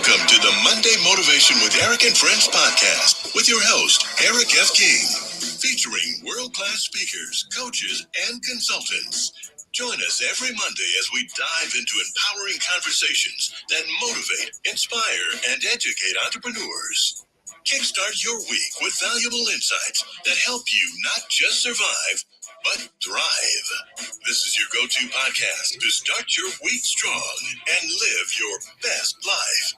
Welcome to the Monday Motivation with Eric and Friends podcast with your host, Eric F. King, featuring world-class speakers, coaches, and consultants. Join us every Monday as we dive into empowering conversations that motivate, inspire, and educate entrepreneurs. Kickstart your week with valuable insights that help you not just survive, but thrive. This is your go-to podcast to start your week strong and live your best life.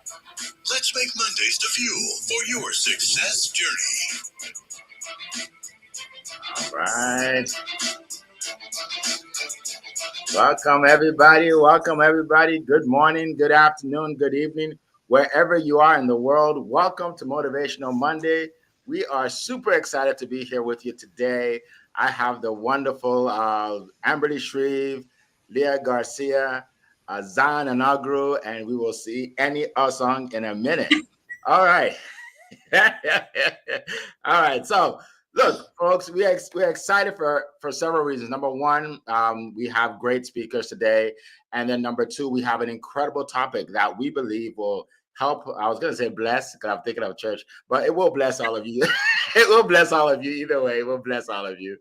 Let's make Mondays the fuel for your success journey. All right. Welcome, everybody. Welcome, everybody. Good morning, good afternoon, good evening, wherever you are in the world. Welcome to Motivational Monday. We are super excited to be here with you today. I have the wonderful Amberly Shreve, Leah Garcia, Zan Anagru, and we will see Annie Osong in a minute. All right. All right. So, look, folks, we're excited for several reasons. Number one, we have great speakers today. And then number two, we have an incredible topic that we believe will help. I was going to say bless because I'm thinking of church, but it will bless all of you. It will bless all of you. Either way, it will bless all of you.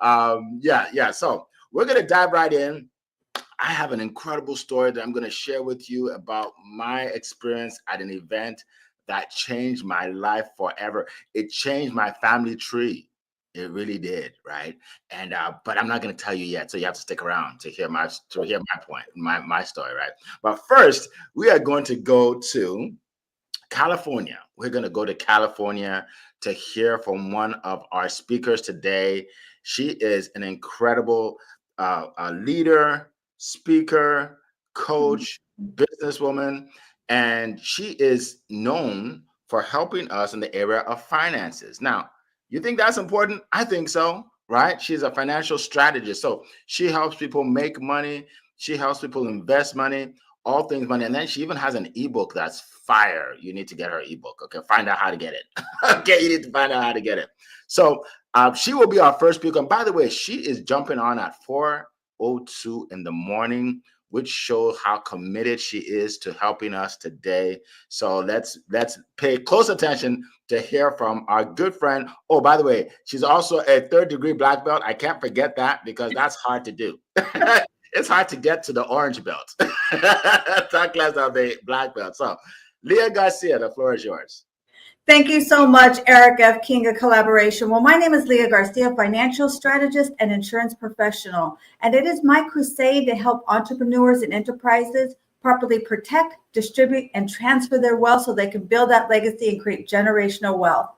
So we're going to dive right in. I have an incredible story that I'm going to share with you about my experience at an event that changed my life forever. It changed my family tree. It really did, right? And but I'm not going to tell you yet, so you have to stick around to hear my point, my story, right? But first, we are going to go to California. We're going to go to California to hear from one of our speakers today. She is an incredible leader, speaker, coach, businesswoman, and she is known for helping us in the area of finances. Now, you think that's important? I think so, right? She's a financial strategist. So she helps people make money. She helps people invest money, all things money. And then she even has an ebook that's fire. You need to get her ebook. Okay, find out how to get it. Okay, you need to find out how to get it. So she will be our first speaker. And by the way, she is jumping on at 4:02 in the morning, which shows how committed she is to helping us today. So let's pay close attention to hear from our good friend. Oh, by the way, she's also a 3rd-degree black belt. I can't forget that because that's hard to do. It's hard to get to the orange belt. Top class of the black belt. So Leah Garcia, the floor is yours. Thank you so much, Eric F. King of Collaboration. Well, my name is Leah Garcia, financial strategist and insurance professional, and it is my crusade to help entrepreneurs and enterprises properly protect, distribute, and transfer their wealth so they can build that legacy and create generational wealth.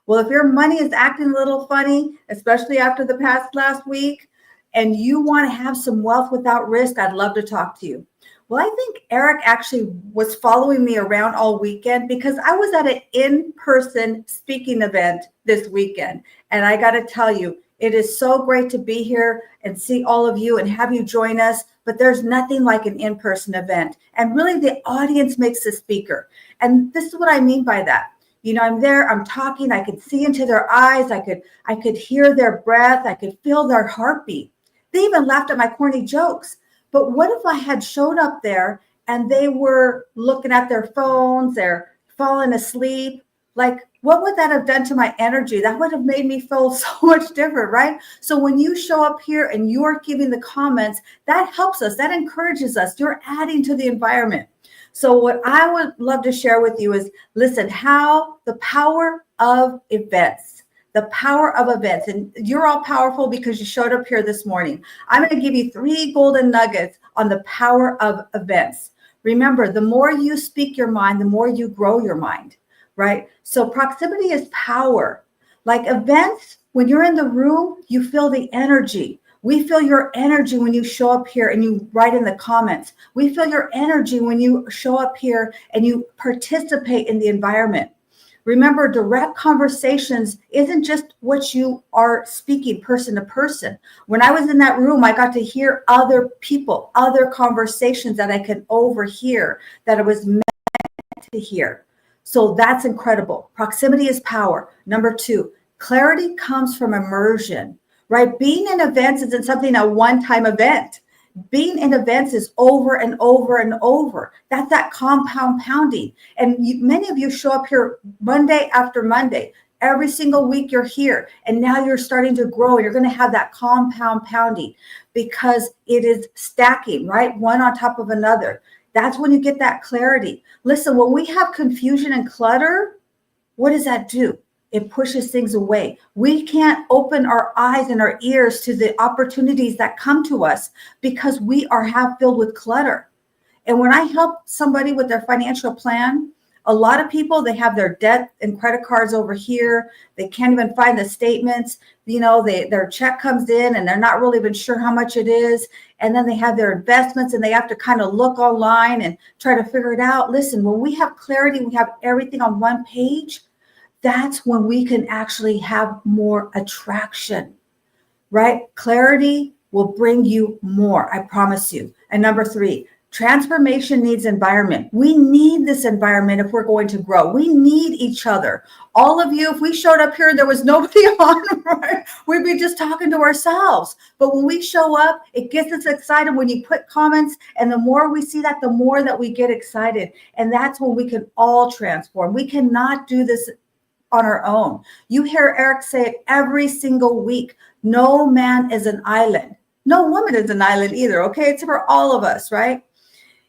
Well, if your money is acting a little funny, especially after the past last week, and you want to have some wealth without risk, I'd love to talk to you. Well, I think Eric actually was following me around all weekend because I was at an in-person speaking event this weekend. And I got to tell you, it is so great to be here and see all of you and have you join us. But there's nothing like an in-person event. And really, the audience makes the speaker. And this is what I mean by that. You know, I'm there, I'm talking, I could see into their eyes, I could hear their breath, I could feel their heartbeat. They even laughed at my corny jokes. But what if I had showed up there and they were looking at their phones, they're falling asleep? Like, what would that have done to my energy? That would have made me feel so much different, right? So when you show up here and you're giving the comments, that helps us, that encourages us. You're adding to the environment. So what I would love to share with you is, listen, how the power of events. The power of events. And you're all powerful because you showed up here this morning. I'm going to give you 3 golden nuggets on the power of events. Remember, the more you speak your mind, the more you grow your mind, right? So proximity is power. Like events, when you're in the room, you feel the energy. We feel your energy when you show up here and you write in the comments. We feel your energy when you show up here and you participate in the environment. Remember, direct conversations isn't just what you are speaking person to person. When I was in that room, I got to hear other people, other conversations that I could overhear, that I was meant to hear. So that's incredible. Proximity is power. Number 2, clarity comes from immersion, right? Being in events isn't something a one-time event. Being in events is over and over and over. That's that compound pounding. And many of you show up here Monday after Monday. Every single week you're here, and now you're starting to grow. You're going to have that compound pounding because it is stacking, right? One on top of another. That's when you get that clarity. Listen, when we have confusion and clutter, what does that do? It pushes things away. We can't open our eyes and our ears to the opportunities that come to us because we are half filled with clutter. And when I help somebody with their financial plan, a lot of people, they have their debt and credit cards over here. They can't even find the statements. Their check comes in and they're not really even sure how much it is. And then they have their investments and they have to kind of look online and try to figure it out. Listen, when we have clarity, we have everything on one page. That's when we can actually have more attraction, right? Clarity will bring you more, I promise you. And number 3, transformation needs environment. We need this environment if we're going to grow. We need each other. All of you, if we showed up here and there was nobody on, right, we'd be just talking to ourselves. But when we show up, it gets us excited when you put comments. And the more we see that, the more that we get excited. And that's when we can all transform. We cannot do this on our own. You hear Eric say it every single week. No man is an island. No woman is an island either. Okay. It's for all of us, right?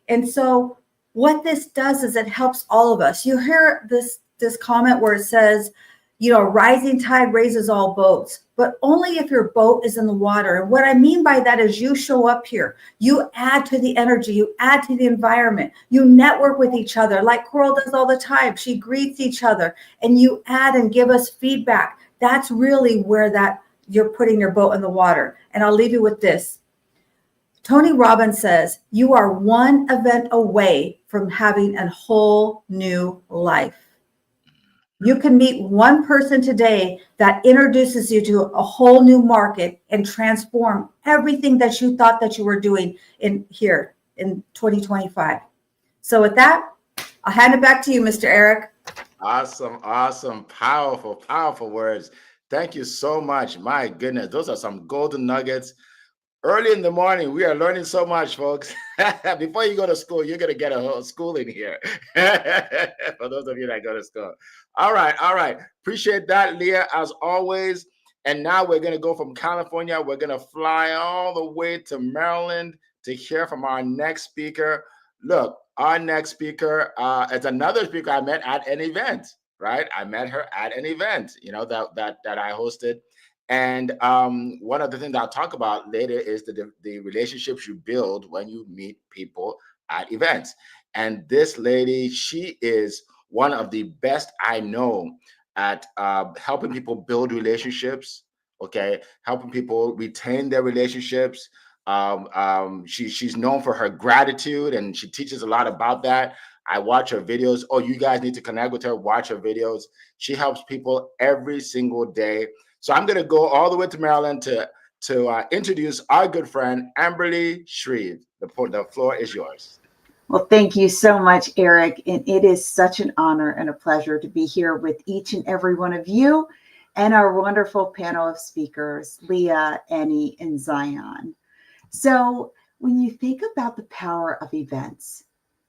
And so what this does is it helps all of us. You hear this comment where it says, rising tide raises all boats, but only if your boat is in the water. And what I mean by that is you show up here, you add to the energy, you add to the environment, you network with each other like Coral does all the time. She greets each other and you add and give us feedback. That's really where that you're putting your boat in the water. And I'll leave you with this. Tony Robbins says, you are one event away from having a whole new life. You can meet one person today that introduces you to a whole new market and transform everything that you thought that you were doing in here in 2025. So with that, I'll hand it back to you, Mr. Eric. Awesome. Powerful words. Thank you so much. My goodness, those are some golden nuggets. Early in the morning, we are learning so much, folks. Before you go to school, you're going to get a whole schooling here. For those of you that go to school. All right. Appreciate that, Leah, as always. And now we're going to go from California. We're going to fly all the way to Maryland to hear from our next speaker. Look, our next speaker is another speaker I met at an event, right? I met her at an event, that I hosted. And one of the things I'll talk about later is the relationships you build when you meet people at events. And this lady, she is one of the best I know at helping people build relationships, okay? Helping people retain their relationships. She's known for her gratitude, and she teaches a lot about that. I watch her videos. Oh, you guys need to connect with her, watch her videos. She helps people every single day. So I'm going to go all the way to Maryland to introduce our good friend, Amberly Shreve. The floor is yours. Well, thank you so much, Eric. And it is such an honor and a pleasure to be here with each and every one of you and our wonderful panel of speakers, Leah, Annie, and Zion. So when you think about the power of events,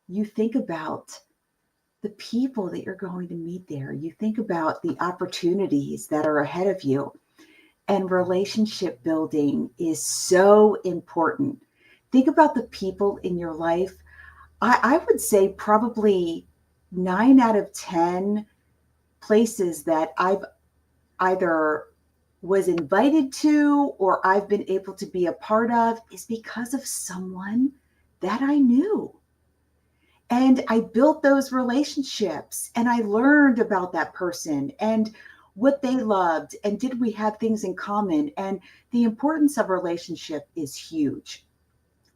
you think about the people that you're going to meet there. You think about the opportunities that are ahead of you. And relationship building is so important. Think about the people in your life. I would say probably 9 out of 10 places that I've either was invited to or I've been able to be a part of is because of someone that I knew. And I built those relationships and I learned about that person and what they loved and did we have things in common. And the importance of relationship is huge.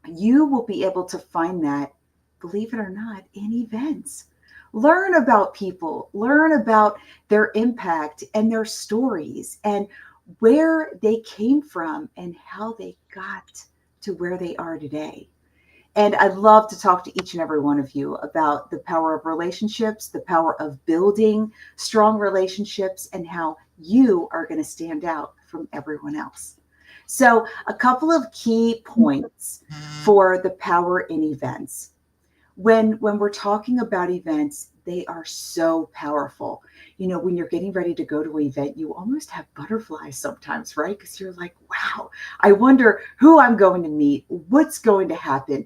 You will be able to find that, believe it or not, in events. Learn about people, learn about their impact and their stories and where they came from and how they got to where they are today. And I'd love to talk to each and every one of you about the power of relationships, the power of building strong relationships, and how you are going to stand out from everyone else. So a couple of key points for the power in events. When we're talking about events, they are so powerful. You know, when you're getting ready to go to an event, you almost have butterflies sometimes, right? Because you're like, wow, I wonder who I'm going to meet, what's going to happen.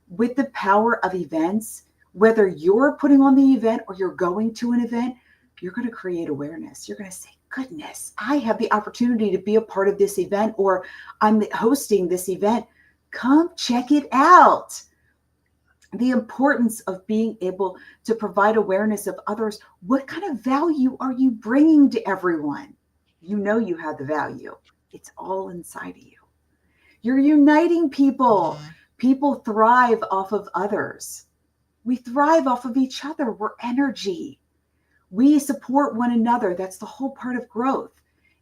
With the power of events, whether you're putting on the event or you're going to an event, you're going to create awareness. You're going to say, goodness, I have the opportunity to be a part of this event, or I'm hosting this event. Come check it out. The importance of being able to provide awareness of others. What kind of value are you bringing to everyone? You know you have the value. It's all inside of you. You're uniting people. People thrive off of others. We thrive off of each other. We're energy. We support one another. That's the whole part of growth,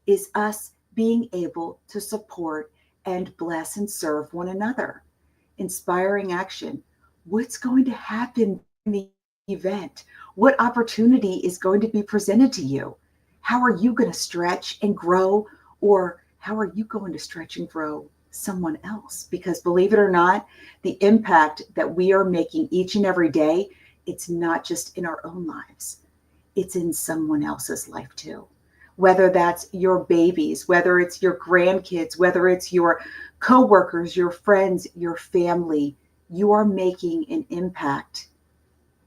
is us being able to support and bless and serve one another. Inspiring action. What's going to happen in the event? What opportunity is going to be presented to you? How are you going to stretch and grow? Or how are you going to stretch and grow someone else? Because believe it or not, the impact that we are making each and every day, it's not just in our own lives. It's in someone else's life too. Whether that's your babies, whether it's your grandkids, whether it's your coworkers, your friends, your family, you are making an impact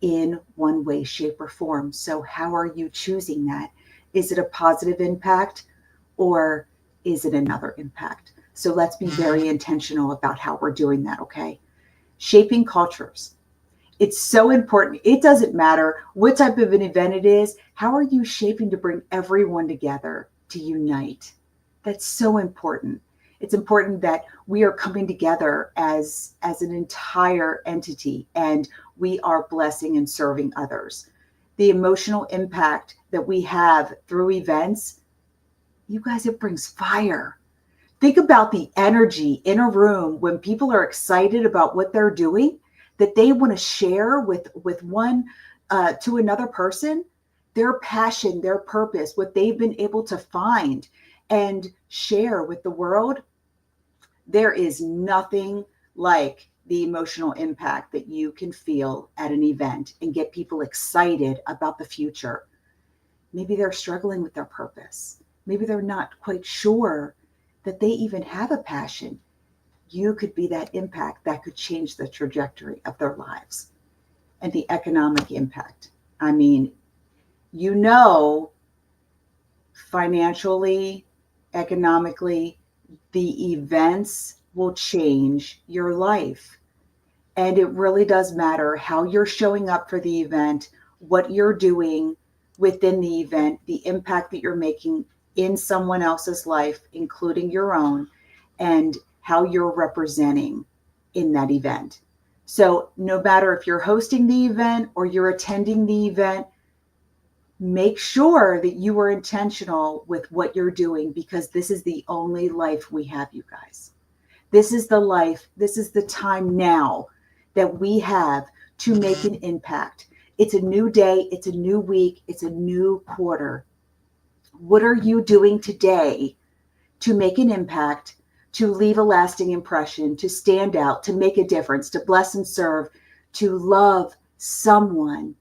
in one way, shape, or form. So how are you choosing that? Is it a positive impact or is it another impact? So let's be very intentional about how we're doing that, okay? Shaping cultures. It's so important. It doesn't matter what type of an event it is. How are you shaping to bring everyone together to unite? That's so important. It's important that we are coming together as an entire entity and we are blessing and serving others. The emotional impact that we have through events, you guys, it brings fire. Think about the energy in a room when people are excited about what they're doing, that they want to share with one to another person, their passion, their purpose, what they've been able to find and share with the world. There is nothing like the emotional impact that you can feel at an event and get people excited about the future. Maybe they're struggling with their purpose. Maybe they're not quite sure that they even have a passion. You could be that impact that could change the trajectory of their lives. And the economic impact. I mean, you know, financially, economically, the events will change your life. And it really does matter how you're showing up for the event, what you're doing within the event, the impact that you're making in someone else's life, including your own, and how you're representing in that event. So no matter if you're hosting the event or you're attending the event, make sure that you are intentional with what you're doing, because this is the only life we have, you guys. This is the life, this is the time now that we have to make an impact. It's a new day, it's a new week, it's a new quarter. What are you doing today to make an impact, to leave a lasting impression, to stand out, to make a difference, to bless and serve, to love someone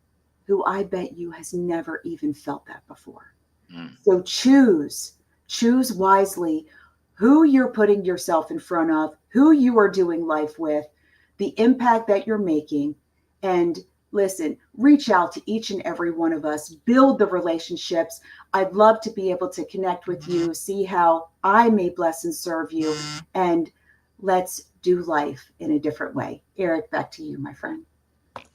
who I bet you has never even felt that before? So choose wisely who you're putting yourself in front of, who you are doing life with, the impact that you're making. And listen, reach out to each and every one of us, build the relationships. I'd love to be able to connect with you, see how I may bless and serve you, and let's do life in a different way. Eric, back to you, my friend.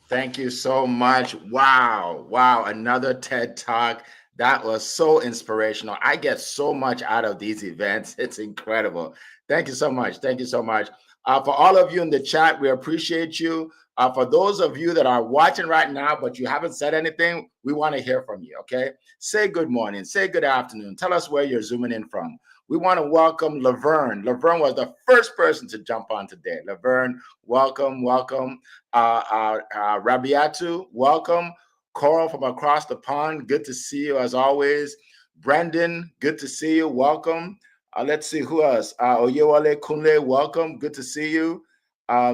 Thank you so much. Wow. Wow. Another TED Talk. That was so inspirational. I get so much out of these events. It's incredible. Thank you so much. Thank you so much. For all of you in the chat, we appreciate you. For those of you that are watching right now, but you haven't said anything, we want to hear from you, okay? Say good morning. Say good afternoon. Tell us where you're zooming in from. We want to welcome Laverne. Laverne was the first person to jump on today. Laverne, welcome, welcome. Rabiatu, welcome. Coral from across the pond, good to see you as always. Brendan, good to see you, welcome. Let's see who else. Oyewale Kunle, welcome. Good to see you.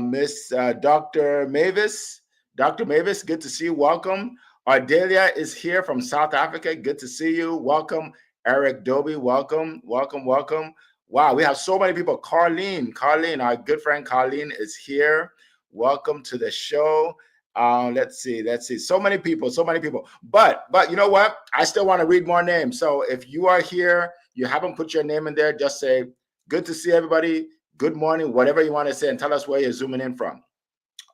Miss Dr. Mavis. Dr. Mavis, good to see you. Welcome. Ardelia is here from South Africa. Good to see you. Welcome. Eric Doby, welcome. Welcome, welcome. Wow, we have so many people. Carlene, our good friend Carlene is here. Welcome to the show. Let's see. So many people. But you know what? I still want to read more names. So if you are here, you haven't put your name in there, just say, good to see everybody. Good morning, whatever you want to say, and tell us where you're zooming in from.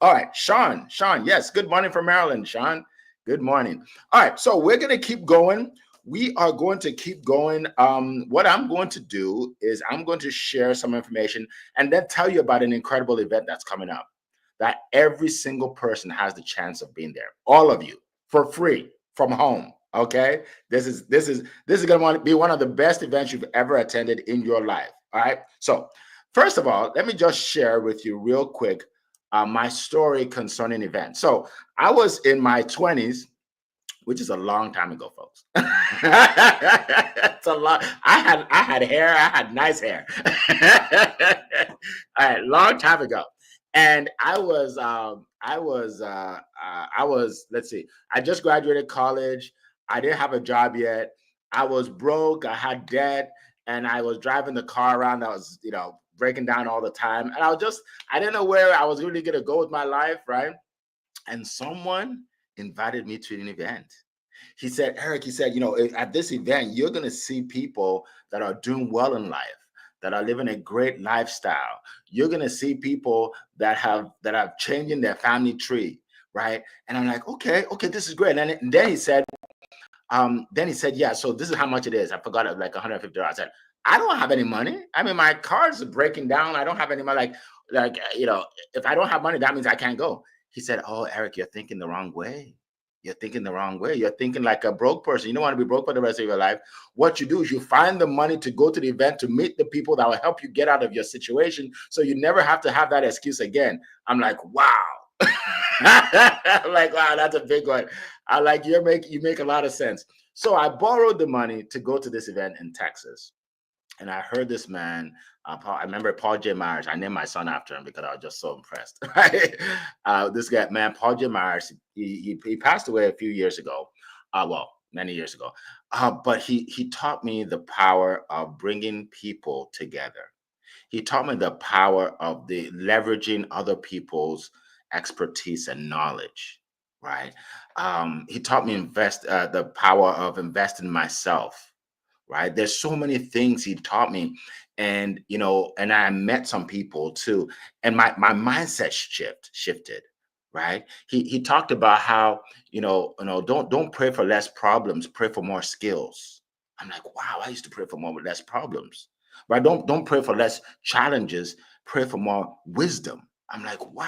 All right, Sean, yes, good morning from Maryland, Sean. Good morning. All right, so we're going to keep going. We are going to keep going. What I'm going to do is I'm going to share some information and then tell you about an incredible event that's coming up that every single person has the chance of being there. All of you, for free, from home. Okay, this is going to be one of the best events you've ever attended in your life. All right. So first of all, let me just share with you real quick my story concerning events. So I was in my 20s, which is a long time ago, folks. It's a lot. I had hair. I had nice hair. All right, long time ago. And I was, let's see, I just graduated college. I didn't have a job yet. I was broke. I had debt, and I was driving the car around. I was, breaking down all the time. And I didn't know where I was really going to go with my life, right? And someone invited me to an event. He said, Eric, at this event, you're going to see people that are doing well in life, that are living a great lifestyle. You're going to see people that are changing their family tree, right? And I'm like, okay, this is great. And then he said, yeah, so this is how much it is. I forgot it, like $150. I said, I don't have any money. I mean, my car's breaking down. I don't have any money. If I don't have money, that means I can't go. He said, oh, Eric, you're thinking the wrong way. You're thinking the wrong way. You're thinking like a broke person. You don't want to be broke for the rest of your life. What you do is you find the money to go to the event, to meet the people that will help you get out of your situation, so you never have to have that excuse again. I'm like, wow. I'm like, wow, that's a big one. I like you make a lot of sense. So I borrowed the money to go to this event in Texas. And I heard this man, I remember Paul J. Myers. I named my son after him because I was just so impressed. Right? This guy, man, Paul J. Myers, he passed away a few years ago. Many years ago. But he taught me the power of bringing people together. He taught me the power of the leveraging other people's expertise and knowledge. Right? He taught me the power of investing in myself. Right. There's so many things he taught me. And, and I met some people too. And my mindset shifted. Right. He talked about how, don't pray for less problems, pray for more skills. I'm like, wow, I used to pray for less problems. Right. Don't pray for less challenges, pray for more wisdom. I'm like, wow,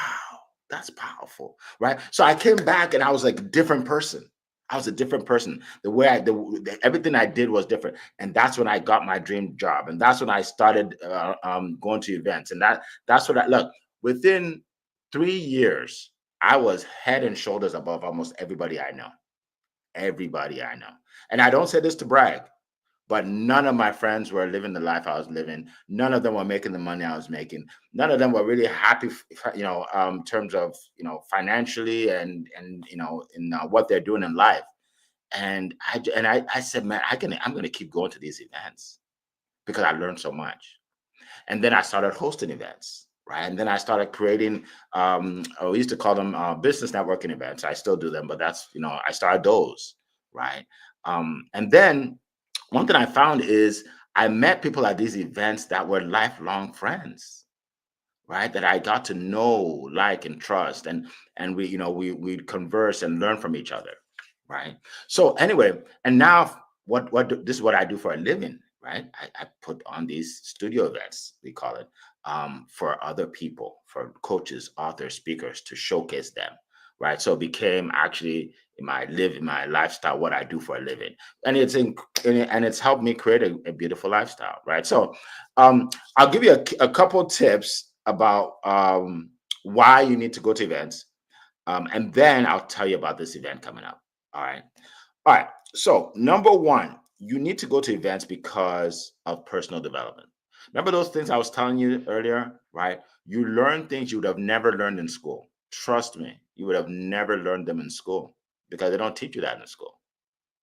that's powerful. Right. So I came back and I was like a different person. I was a different person. Everything I did was different. And that's when I got my dream job. And that's when I started going to events. And that's what look, within 3 years, I was head and shoulders above almost everybody I know. Everybody I know. And I don't say this to brag, but none of my friends were living the life I was living. None of them were making the money I was making. None of them were really happy, in terms of, financially and in what they're doing in life. And I said, man, I'm going to keep going to these events because I learned so much. And then I started hosting events, right? And then I started creating, we used to call them business networking events. I still do them, but that's, I started those, right? And then one thing I found is I met people at these events that were lifelong friends, right? That I got to know, like, and trust. And we'd converse and learn from each other, right? So anyway, and now this is what I do for a living, right? I put on these studio events, we call it, for other people, for coaches, authors, speakers, to showcase them, right? So it became actually my lifestyle, what I do for a living, and it's helped me create a beautiful lifestyle, right? So I'll give you a couple tips about why you need to go to events, and then I'll tell you about this event coming up. All right. So number one, you need to go to events because of personal development. Remember those things I was telling you earlier, right? You learn things you would have never learned in school. Trust me, you would have never learned them in school because they don't teach you that in school.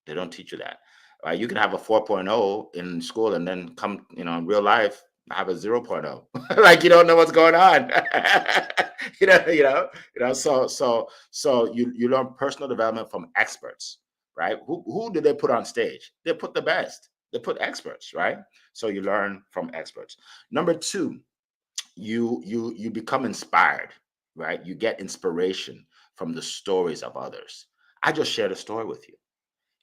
They don't teach you that. Right? You can have a 4.0 in school and then come, in real life, have a 0.0. Like you don't know what's going on. So you learn personal development from experts, right? Who did they put on stage? They put the best. They put experts, right? So you learn from experts. Number two, you become inspired, right? You get inspiration from the stories of others. I just shared a story with you.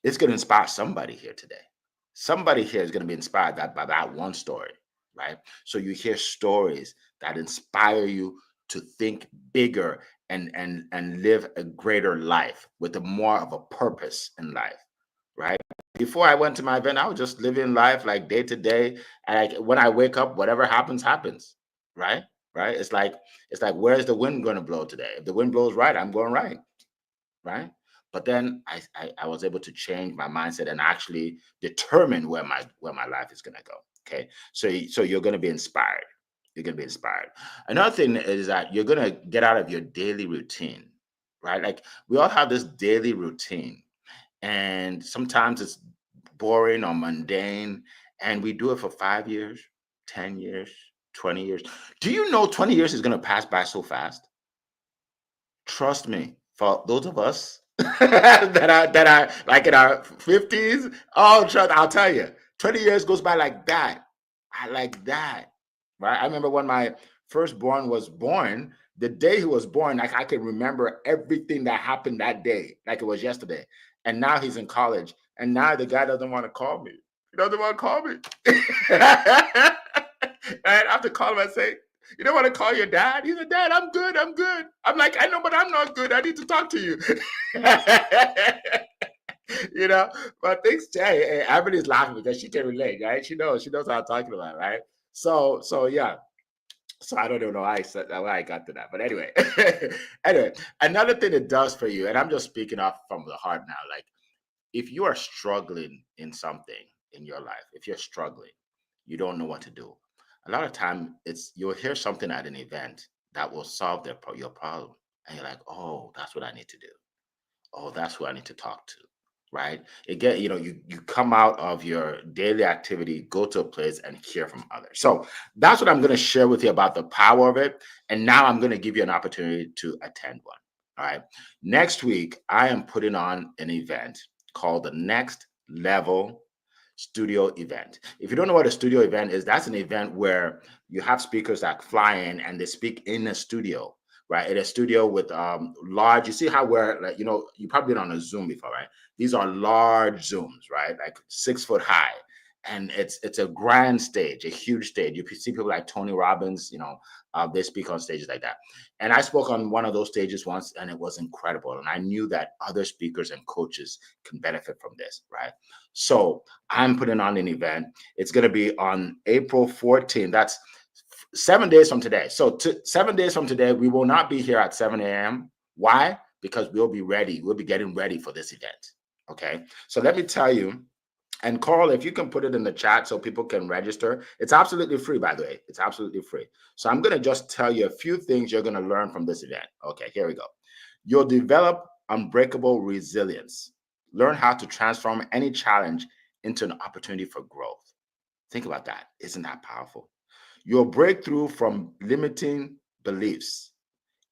It's going to inspire somebody here today. Somebody here is going to be inspired by that one story, right? So you hear stories that inspire you to think bigger and live a greater life with a more of a purpose in life, right? Before I went to my event, I was just living life like day to day. And when I wake up, whatever happens, happens, right? Right? It's like where's the wind going to blow today? If the wind blows right, I'm going right, right? But then I was able to change my mindset and actually determine where my life is going to go. Okay, so you're going to be inspired. You're going to be inspired. Another thing is that you're going to get out of your daily routine, right? Like we all have this daily routine, and sometimes it's boring or mundane, and we do it for 5 years, 10 years, 20 years. Do you know 20 years is going to pass by so fast? Trust me, for those of us that are like in our 50s, oh, trust, I'll tell you, 20 years goes by like that. I like that. Right? I remember when my firstborn was born, the day he was born, like I can remember everything that happened that day, like it was yesterday. And now he's in college. And now the guy doesn't want to call me. He doesn't want to call me. And I have to call him and say, you don't want to call your dad? He's like, Dad, I'm good. I'm good. I'm like, I know, but I'm not good. I need to talk to you. But things change. Hey, everybody's laughing because she can relate, right? She knows what I'm talking about, right? So yeah. So I don't even know why I got to that. But anyway, anyway, another thing it does for you, and I'm just speaking off from the heart now, like if you are struggling in something in your life, if you're struggling, you don't know what to do. A lot of time you'll hear something at an event that will solve your problem. And you're like, oh, that's what I need to do. Oh, that's who I need to talk to. Right? You come out of your daily activity, go to a place and hear from others. So that's what I'm going to share with you about the power of it. And now I'm going to give you an opportunity to attend one. All right. Next week, I am putting on an event called the Next Level Studio Event. If you don't know what a studio event is, that's an event where you have speakers that fly in and they speak in a studio, right? In a studio with large, you see how we're like, you probably been on a Zoom before, right? These are large Zooms, right? Like 6 foot high. And it's a grand stage, a huge stage. You see people like Tony Robbins, they speak on stages like that. And I spoke on one of those stages once, and it was incredible. And I knew that other speakers and coaches can benefit from this, right? So I'm putting on an event. It's going to be on April 14th. That's 7 days from today. So 7 days from today, we will not be here at 7 a.m. Why? Because we'll be ready. We'll be getting ready for this event. Okay. So let me tell you, and Carl, if you can put it in the chat so people can register, it's absolutely free, by the way. It's absolutely free. So I'm going to just tell you a few things you're going to learn from this event. Okay, here we go. You'll develop unbreakable resilience. Learn how to transform any challenge into an opportunity for growth. Think about that. Isn't that powerful? You'll break through from limiting beliefs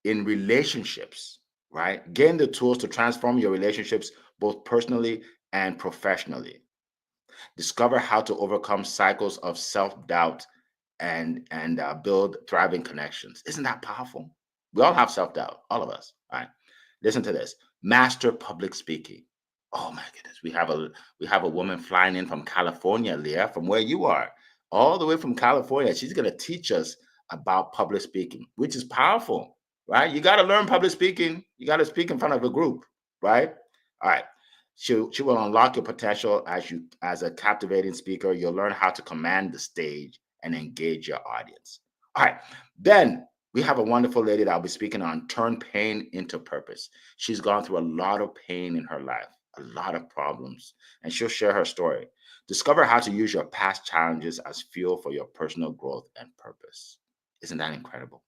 in relationships, right? Gain the tools to transform your relationships both personally and professionally. Discover how to overcome cycles of self-doubt and build thriving connections. Isn't that powerful? We all have self-doubt, all of us. All right. Listen to this. Master public speaking. Oh my goodness. We have a woman flying in from California, Leah, from where you are, all the way from California. She's going to teach us about public speaking, which is powerful, right? You got to learn public speaking. You got to speak in front of a group, right? All right. She will unlock your potential as a captivating speaker. You'll learn how to command the stage and engage your audience. All right. Then we have a wonderful lady that I'll be speaking on turn pain into purpose. She's gone through a lot of pain in her life, a lot of problems, and she'll share her story. Discover how to use your past challenges as fuel for your personal growth and purpose. Isn't that incredible?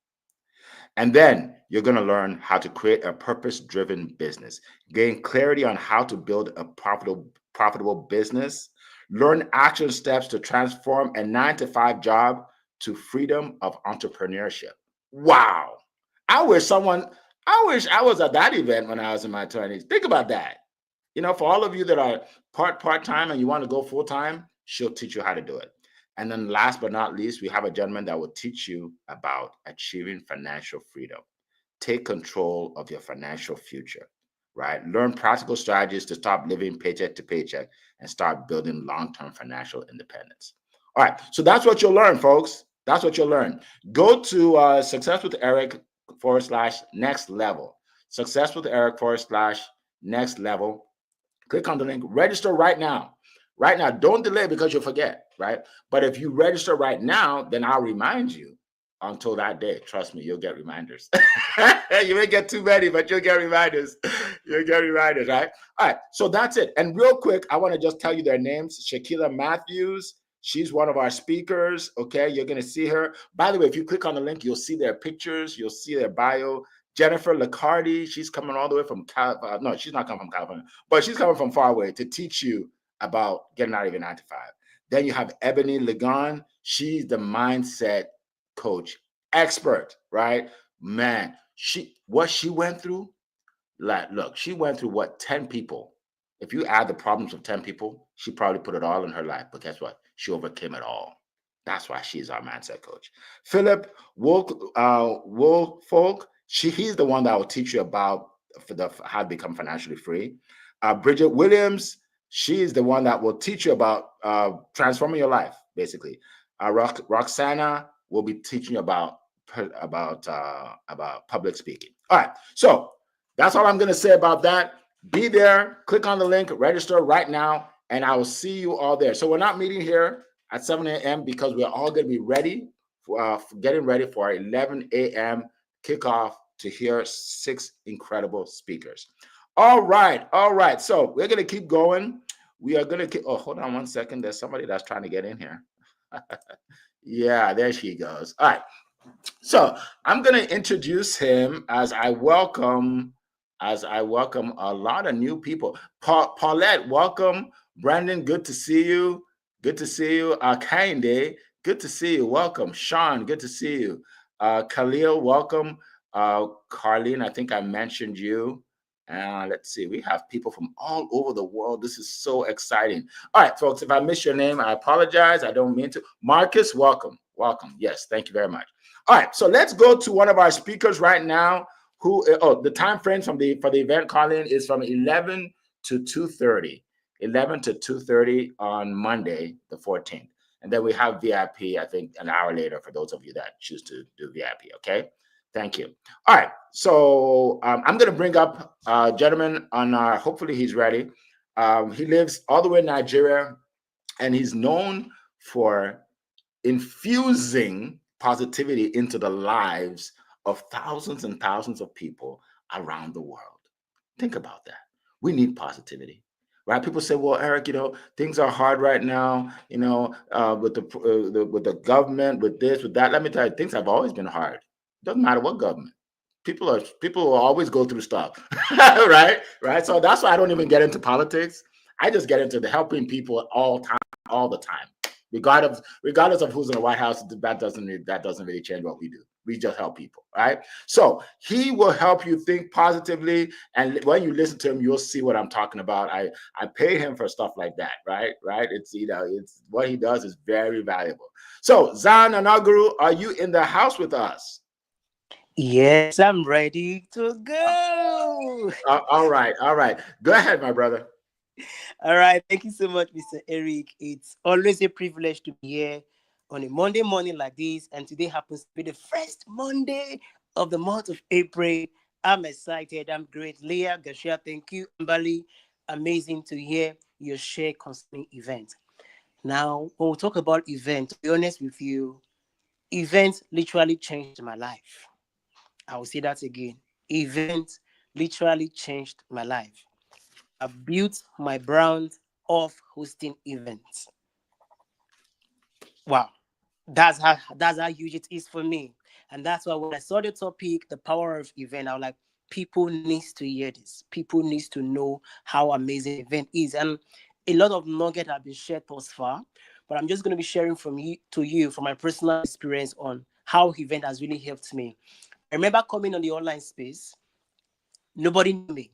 And then you're going to learn how to create a purpose-driven business, gain clarity on how to build a profitable business, learn action steps to transform a 9-to-5 job to freedom of entrepreneurship. Wow. I wish I was at that event when I was in my 20s. Think about that. For all of you that are part-time and you want to go full-time, she'll teach you how to do it. And then last but not least, we have a gentleman that will teach you about achieving financial freedom. Take control of your financial future, right? Learn practical strategies to stop living paycheck to paycheck and start building long-term financial independence. All right, so that's what you'll learn, folks. That's what you'll learn. Go to Success with Eric /next level. Success with Eric /next level. Click on the link, register right now. Right now, don't delay because you'll forget, right? But if you register right now, then I'll remind you until that day. Trust me, you'll get reminders. You may get too many, but you'll get reminders. You'll get reminders, right? All right, so that's it. And real quick, I want to just tell you their names. Shakila Matthews, she's one of our speakers, okay? You're going to see her. By the way, if you click on the link, you'll see their pictures. You'll see their bio. Jennifer Licardi, she's coming all the way from California. No, she's not coming from California, but she's coming from far away to teach you about getting out of your 9-to-5. Then you have Ebony Ligon. She's the mindset coach expert, right? Man, what she went through, like, look, she went through what, 10 people. If you add the problems of 10 people, she probably put it all in her life. But guess what? She overcame it all. That's why she's our mindset coach. Philip Wolfolk, he's the one that will teach you about how to become financially free. Bridget Williams, she's the one that will teach you about transforming your life, basically. Roxana will be teaching you about public speaking. All right, so that's all I'm going to say about that. Be there, click on the link, register right now, and I will see you all there. So we're not meeting here at 7 a.m. because we're all going to be ready, for getting ready for our 11 a.m. kickoff to hear 6 incredible speakers. All right. So we're going to keep going. We are going to keep, oh, hold on one second. There's somebody that's trying to get in here. Yeah, there she goes. All right. So I'm going to introduce him as I welcome a lot of new people. Paulette, welcome. Brandon, good to see you. Good to see you. Kainde, good to see you. Welcome. Sean, good to see you. Khalil, welcome. Carlene, I think I mentioned you. Let's see, we have people from all over the world. This is so exciting. All right, folks, if I miss your name, I apologize. I don't mean to. Marcus, welcome. Welcome. Yes, thank you very much. All right, so let's go to one of our speakers right now. The time frame for the event, Colin, is from 11 to 2:30. 11 to 2:30 on Monday, the 14th. And then we have VIP, I think, an hour later for those of you that choose to do VIP, okay? Thank you. All right, so I'm going to bring up a gentleman on our, hopefully he's ready. He lives all the way in Nigeria, and he's known for infusing positivity into the lives of thousands and thousands of people around the world. Think about that. We need positivity, right? People say, well, Eric, things are hard right now, with the government, with this, with that. Let me tell you, things have always been hard. Doesn't matter what government. People will always go through stuff, right? So that's why I don't even get into politics. I just get into the helping people all the time. Regardless of who's in the White House, that doesn't really change what we do. We just help people, right? So he will help you think positively, and when you listen to him, you'll see what I'm talking about. I pay him for stuff like that, right? It's it's what he does is very valuable. So Zan Anaguru, are you in the house with us? Yes, I'm ready to go. All right. Go ahead, my brother. All right. Thank you so much, Mr. Eric. It's always a privilege to be here on a Monday morning like this. And today happens to be the first Monday of the month of April. I'm excited. I'm great. Leah, Gashia, thank you. Ambali, amazing to hear your share concerning events. Now, when we talk about events, to be honest with you, events literally changed my life. I will say that again. Events literally changed my life. I built my brand of hosting events. Wow, that's how huge it is for me. And that's why when I saw the topic, the power of event, I was like, people needs to hear this. People needs to know how amazing event is. And a lot of nuggets have been shared thus far, but I'm just going to be sharing from you to you from my personal experience on how event has really helped me. I remember coming on the online space, nobody knew me.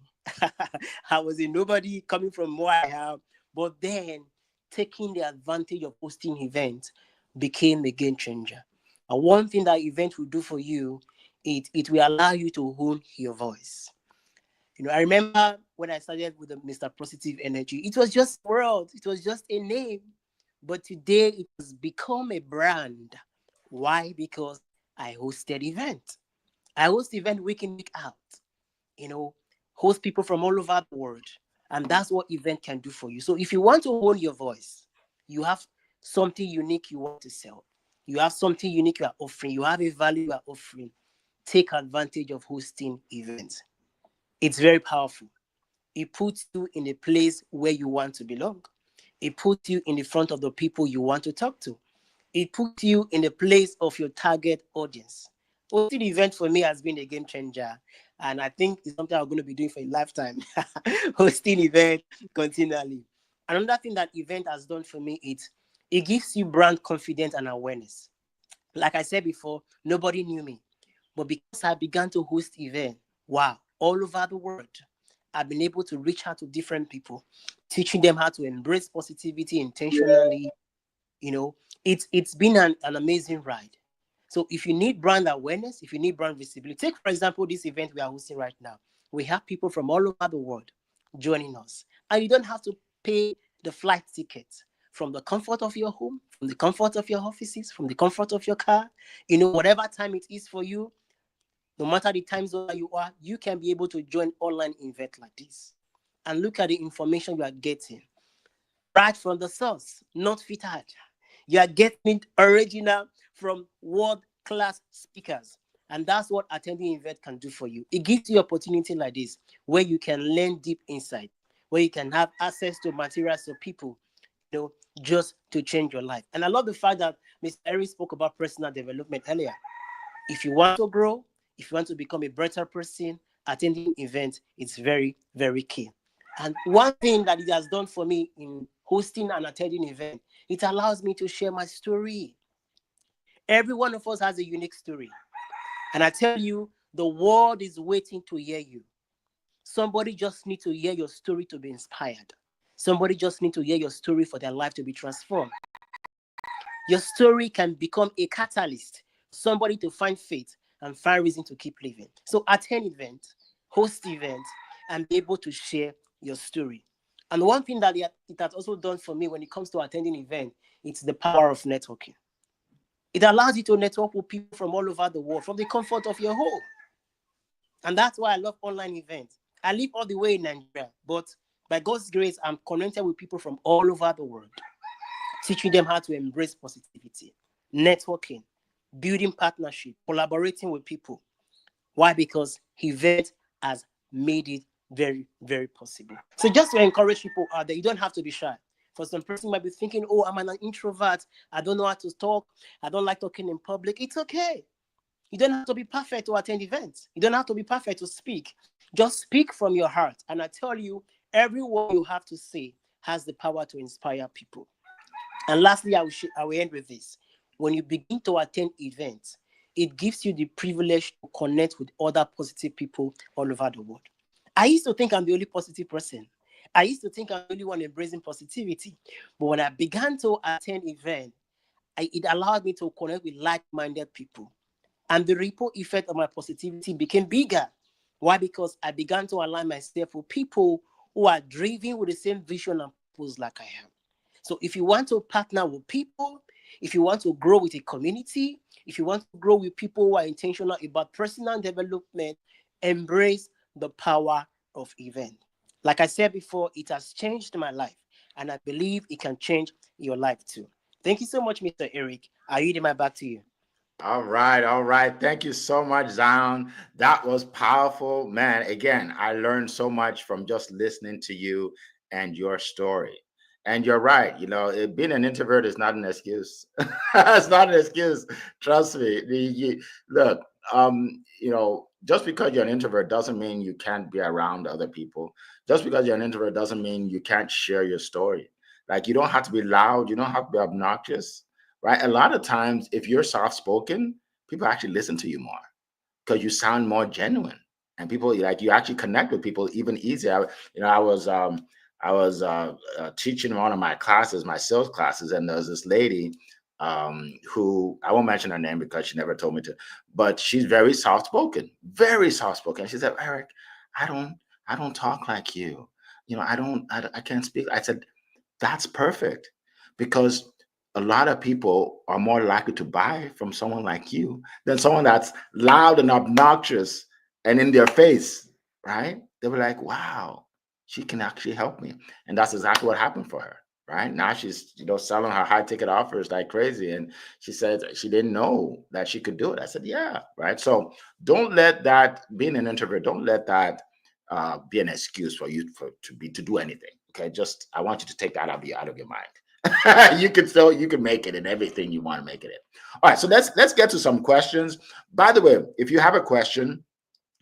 I was a nobody coming from where I am, but then taking the advantage of hosting events became a game changer. And one thing that event will do for you, it will allow you to hone your voice. I remember when I started with the Mr. Positive Energy, it was just world, it was just a name. But today it has become a brand. Why? Because I hosted event. I host event week in, week out, you know, host people from all over the world. And that's what event can do for you. So if you want to own your voice, you have something unique you want to sell. You have something unique you are offering. You have a value you are offering. Take advantage of hosting events. It's very powerful. It puts you in a place where you want to belong. It puts you in the front of the people you want to talk to. It puts you in the place of your target audience. Hosting the event for me has been a game changer. And I think it's something I'm going to be doing for a lifetime. Hosting event continually. Another thing that event has done for me is it gives you brand confidence and awareness. Like I said before, nobody knew me. But because I began to host events, wow, all over the world, I've been able to reach out to different people, teaching them how to embrace positivity intentionally. You know, it's been an amazing ride. So if you need brand awareness, if you need brand visibility, take for example this event we are hosting right now. We have people from all over the world joining us, and you don't have to pay the flight ticket from the comfort of your home, from the comfort of your offices, from the comfort of your car. Whatever time it is for you, no matter the time zone that you are, you can be able to join online event like this and look at the information you are getting right from the source, not filtered. You are getting it original from world-class speakers. And that's what attending event can do for you. It gives you opportunity like this where you can learn deep insight, where you can have access to materials of people, you know, just to change your life. And I love the fact that Mr. Eric spoke about personal development earlier. If you want to grow, if you want to become a better person, attending events is very, very key. And one thing that it has done for me in hosting and attending event, it allows me to share my story. Every one of us has a unique story. And I tell you, the world is waiting to hear you. Somebody just needs to hear your story to be inspired. Somebody just needs to hear your story for their life to be transformed. Your story can become a catalyst, somebody to find faith and find reason to keep living. So attend events, host events, and be able to share your story. And one thing that it has also done for me when it comes to attending events, it's the power of networking. It allows you to network with people from all over the world, from the comfort of your home. And that's why I love online events. I live all the way in Nigeria, but by God's grace, I'm connected with people from all over the world, teaching them how to embrace positivity, networking, building partnership, collaborating with people. Why? Because event has made it very, very possible. So just to encourage people out there, you don't have to be shy. For some person might be thinking, oh, I'm an introvert. I don't know how to talk. I don't like talking in public. It's okay. You don't have to be perfect to attend events. You don't have to be perfect to speak. Just speak from your heart. And I tell you, every word you have to say has the power to inspire people. And lastly, I will end with this. When you begin to attend events, it gives you the privilege to connect with other positive people all over the world. I used to think I'm the only positive person. I used to think I'm the only one embracing positivity. But when I began to attend events, it allowed me to connect with like-minded people. And the ripple effect of my positivity became bigger. Why? Because I began to align myself with people who are driven with the same vision and purpose like I am. So if you want to partner with people, if you want to grow with a community, if you want to grow with people who are intentional about personal development, embrace the power of event. Like I said before, it has changed my life, and I believe it can change your life too. Thank you so much, Mr. Eric. I yield my back to you. All right, all right. Thank you so much, Zion. That was powerful, man. Again, I learned so much from just listening to you and your story. And you're right. Being an introvert is not an excuse. It's not an excuse. Trust me. Look, just because you're an introvert doesn't mean you can't be around other people. Just because you're an introvert doesn't mean you can't share your story. Like, you don't have to be loud. You don't have to be obnoxious, right? A lot of times, if you're soft spoken, people actually listen to you more because you sound more genuine, and people, like, you actually connect with people even easier. I was teaching one of my classes, my sales classes, and there was this lady who, I won't mention her name because she never told me to, but she's very soft spoken, very soft spoken. She said, Eric, I don't talk like you. I can't speak. I said, that's perfect, because a lot of people are more likely to buy from someone like you than someone that's loud and obnoxious and in their face, right? They were like, wow, she can actually help me. And that's exactly what happened for her, right? Now she's, selling her high ticket offers like crazy. And she said she didn't know that she could do it. I said, yeah, right. So don't let that, being an introvert, don't let that be an excuse for you to do anything. Okay, just, I want you to take that out of your mind. You can make it in everything you want to make it in. All right, so let's get to some questions. By the way, if you have a question,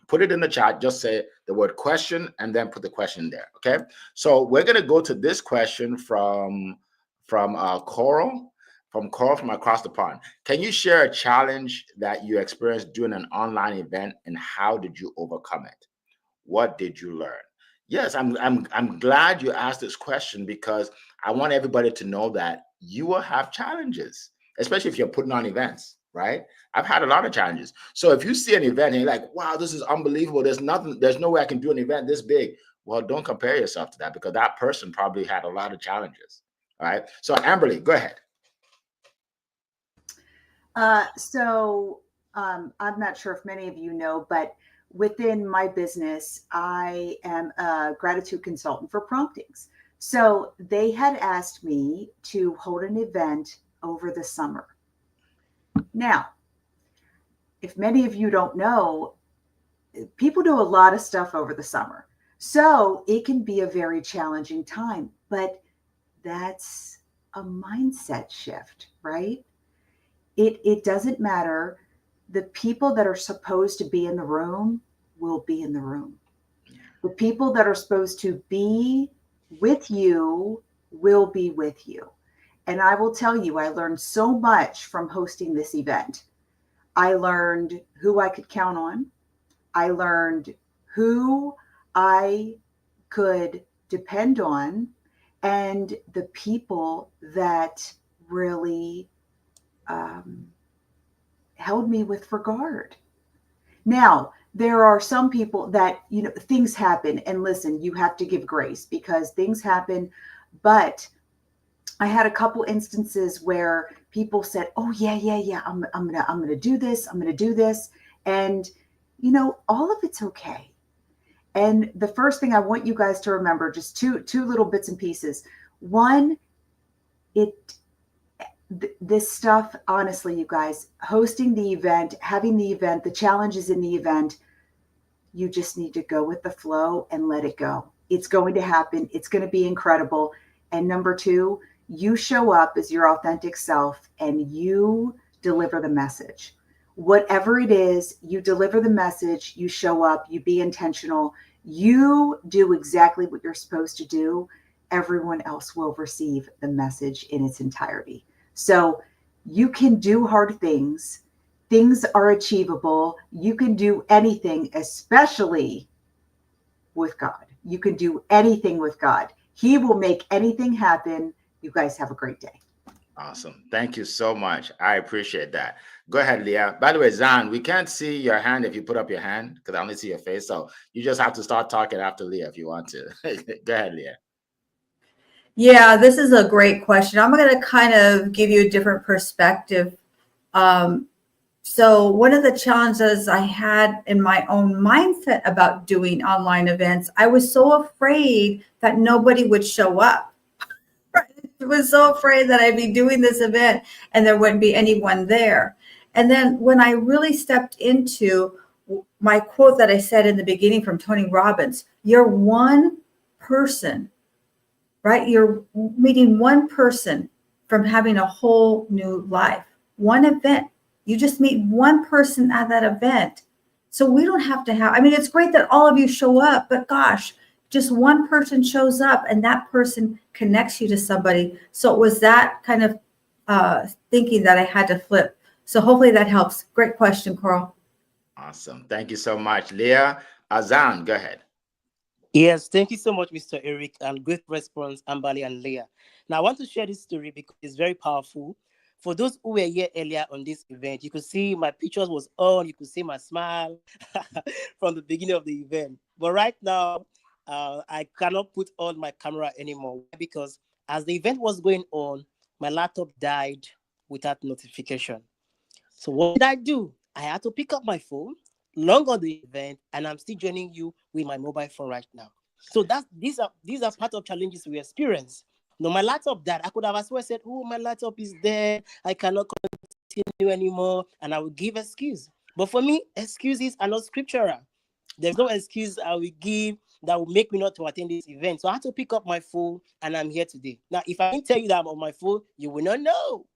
put it in the chat. Just say the word question and then put the question there. Okay, so we're gonna go to this question from Coral. From Coral from across the pond. Can you share a challenge that you experienced during an online event, and how did you overcome it? What did you learn? Yes, I'm glad you asked this question, because I want everybody to know that you will have challenges, especially if you're putting on events, right? I've had a lot of challenges. So if you see an event and you're like, wow, this is unbelievable. There's no way I can do an event this big. Well, don't compare yourself to that, because that person probably had a lot of challenges. All right. So Amberly, go ahead. I'm not sure if many of you know, but within my business, I am a gratitude consultant for promptings. So they had asked me to hold an event over the summer. Now, if many of you don't know, people do a lot of stuff over the summer. So it can be a very challenging time, but that's a mindset shift, right? It doesn't matter. The people that are supposed to be in the room will be in the room. The people that are supposed to be with you will be with you. And I will tell you, I learned so much from hosting this event. I learned who I could count on. I learned who I could depend on, and the people that really held me with regard. Now, there are some people that, things happen, and listen, you have to give grace because things happen. But I had a couple instances where people said, oh yeah, I'm gonna do this. I'm gonna do this. And, all of it's okay. And the first thing I want you guys to remember, just two little bits and pieces. One, this stuff, honestly, you guys, hosting the event, having the event, the challenges in the event, you just need to go with the flow and let it go. It's going to happen. It's going to be incredible. And number two, you show up as your authentic self and you deliver the message. Whatever it is, you deliver the message, you show up, you be intentional, you do exactly what you're supposed to do. Everyone else will receive the message in its entirety. So you can do hard things. Things are achievable. You can do anything, especially with God. You can do anything with God. He will make anything happen. You guys have a great day. Awesome. Thank you so much. I appreciate that. Go ahead, Leah. By the way, Zan, we can't see your hand if you put up your hand, because I only see your face. So you just have to start talking after Leah if you want to. Go ahead, Leah. Yeah, this is a great question. I'm going to kind of give you a different perspective. So one of the challenges I had in my own mindset about doing online events, I was so afraid that nobody would show up. I was so afraid that I'd be doing this event and there wouldn't be anyone there. And then when I really stepped into my quote that I said in the beginning from Tony Robbins, you're one person right? You're meeting one person from having a whole new life. One event. You just meet one person at that event. So we don't have to have, I mean, it's great that all of you show up, but gosh, just one person shows up and that person connects you to somebody. So it was that kind of thinking that I had to flip. So hopefully that helps. Great question, Coral. Awesome. Thank you so much, Leah. Azan, go ahead. Yes, thank you so much, Mr. Eric, and great response, Ambali and Leah. Now, I want to share this story because it's very powerful. For those who were here earlier on this event, you could see my pictures was on, you could see my smile from the beginning of the event. But right now, I cannot put on my camera anymore. Why? Because as the event was going on, my laptop died without notification. So what did I do? I had to pick up my phone, log on the event, and I'm still joining you with my mobile phone right now. So these are part of challenges we experience. No, my laptop died. I could have as well said, "Oh, my laptop is dead. I cannot continue anymore," and I would give excuse. But for me, excuses are not scriptural. There's no excuse I will give that will make me not to attend this event. So I had to pick up my phone, and I'm here today. Now, if I didn't tell you that I'm on my phone, you will not know.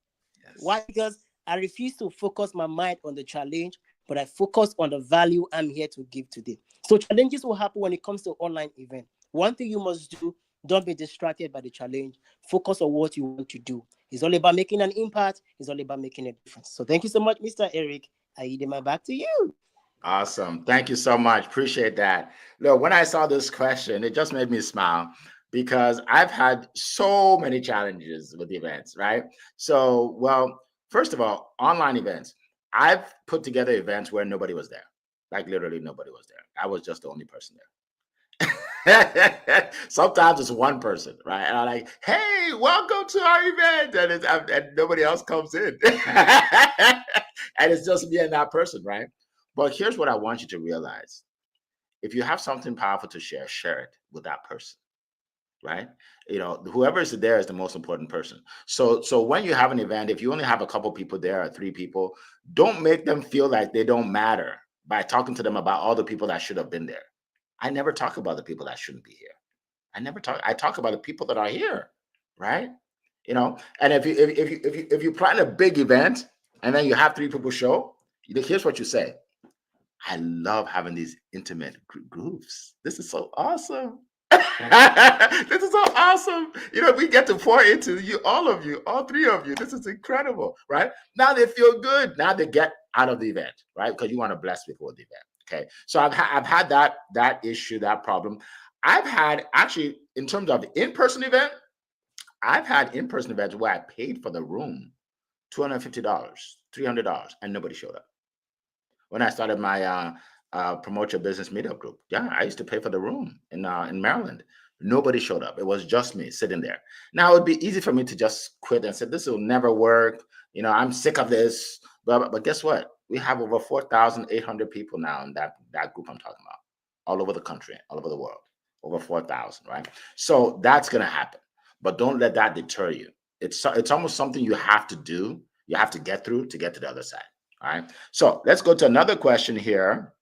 Yes. Why? Because I refuse to focus my mind on the challenge, but I focus on the value I'm here to give today. So challenges will happen when it comes to online event. One thing you must do, don't be distracted by the challenge. Focus on what you want to do. It's all about making an impact. It's all about making a difference. So thank you so much, Mr. Eric. I yield my back to you. Awesome. Thank you so much. Appreciate that. Look, when I saw this question, it just made me smile because I've had so many challenges with events, right? So, well, first of all, online events. I've put together events where nobody was there. Like literally nobody was there. I was just the only person there. Sometimes it's one person, right? And I'm like, "Hey, welcome to our event," and nobody else comes in, and it's just me and that person, right? But here's what I want you to realize: if you have something powerful to share, share it with that person, right? You know, whoever is there is the most important person. So when you have an event, if you only have a couple people there or three people, don't make them feel like they don't matter by talking to them about all the people that should have been there. I never talk about the people that shouldn't be here. I talk about the people that are here, right? You know, and if you plan a big event and then you have three people show, here's what you say: I love having these intimate groups. This is so awesome. This is so awesome. You know, we get to pour into you, all three of you. This is incredible, right? Now they feel good. Now they get out of the event, right? Because you want to bless people with the event. Okay. So I've had that issue, that problem. I've had actually, in terms of in-person event, I've had in-person events where I paid for the room $250, $300, and nobody showed up. When I started my promote your business meetup group, yeah, I used to pay for the room in Maryland. Nobody showed up. It was just me sitting there. Now it would be easy for me to just quit and say this will never work. You know, I'm sick of this. But guess what? We have over 4,800 people now in that group I'm talking about, all over the country, all over the world, over 4,000, right? So that's gonna happen. But don't let that deter you. It's almost something you have to do. You have to get through to get to the other side. All right. So let's go to another question here.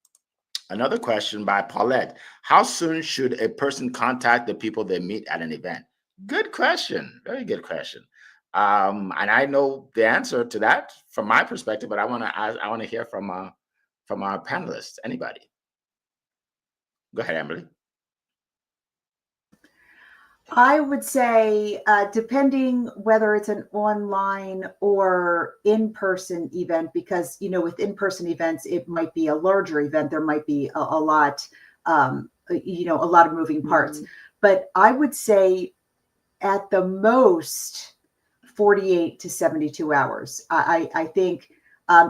Another question by Paulette. How soon should a person contact the people they meet at an event? Good question. Very good question. And I know the answer to that from my perspective, but I want to hear from our panelists. Anybody? Go ahead, Emily. I would say, depending whether it's an online or in-person event, because, you know, with in-person events, it might be a larger event. There might be a lot, you know, a lot of moving parts. Mm-hmm. But I would say at the most 48 to 72 hours. I think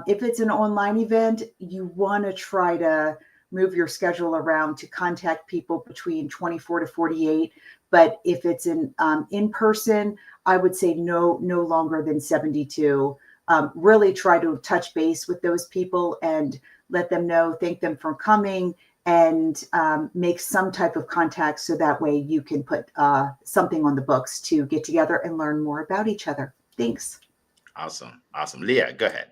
if it's an online event, you want to try to move your schedule around to contact people between 24 to 48. But if it's in person, I would say no longer than 72. Really try to touch base with those people and let them know, thank them for coming, and make some type of contact so that way you can put something on the books to get together and learn more about each other. Thanks. Awesome. Leah, go ahead.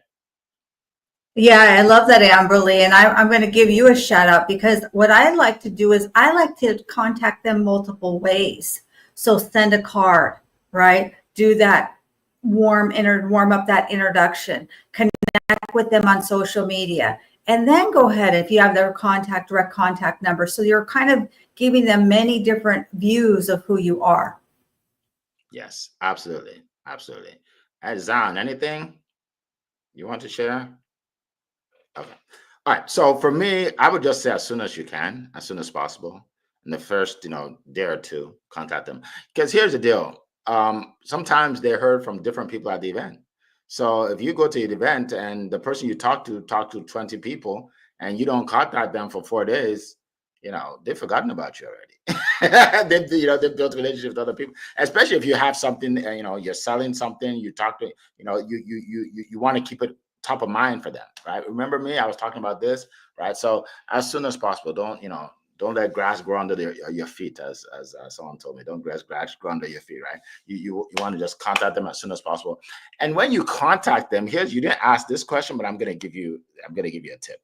Yeah, I love that, Amberly. And I'm going to give you a shout out because what I like to do is I like to contact them multiple ways. So send a card, right? Do that warm up that introduction, connect with them on social media, and then go ahead if you have their direct contact number. So you're kind of giving them many different views of who you are. Yes, absolutely. Absolutely. Zan, anything you want to share? Okay. All right. So for me, I would just say as soon as you can, as soon as possible. In the first, day or two, contact them. Because here's the deal. Sometimes they heard from different people at the event. So if you go to the event and the person you talk to 20 people and you don't contact them for 4 days, they've forgotten about you already. They've built relationships with other people, especially if you have something, you're selling something, you talk to, you want to keep it top of mind for them, right? Remember me, I was talking about this, right? So as soon as possible, don't let grass grow under your feet, as someone told me. Don't let grass grow under your feet, right? You want to just contact them as soon as possible. And when you contact them, you didn't ask this question, but I'm gonna give you a tip.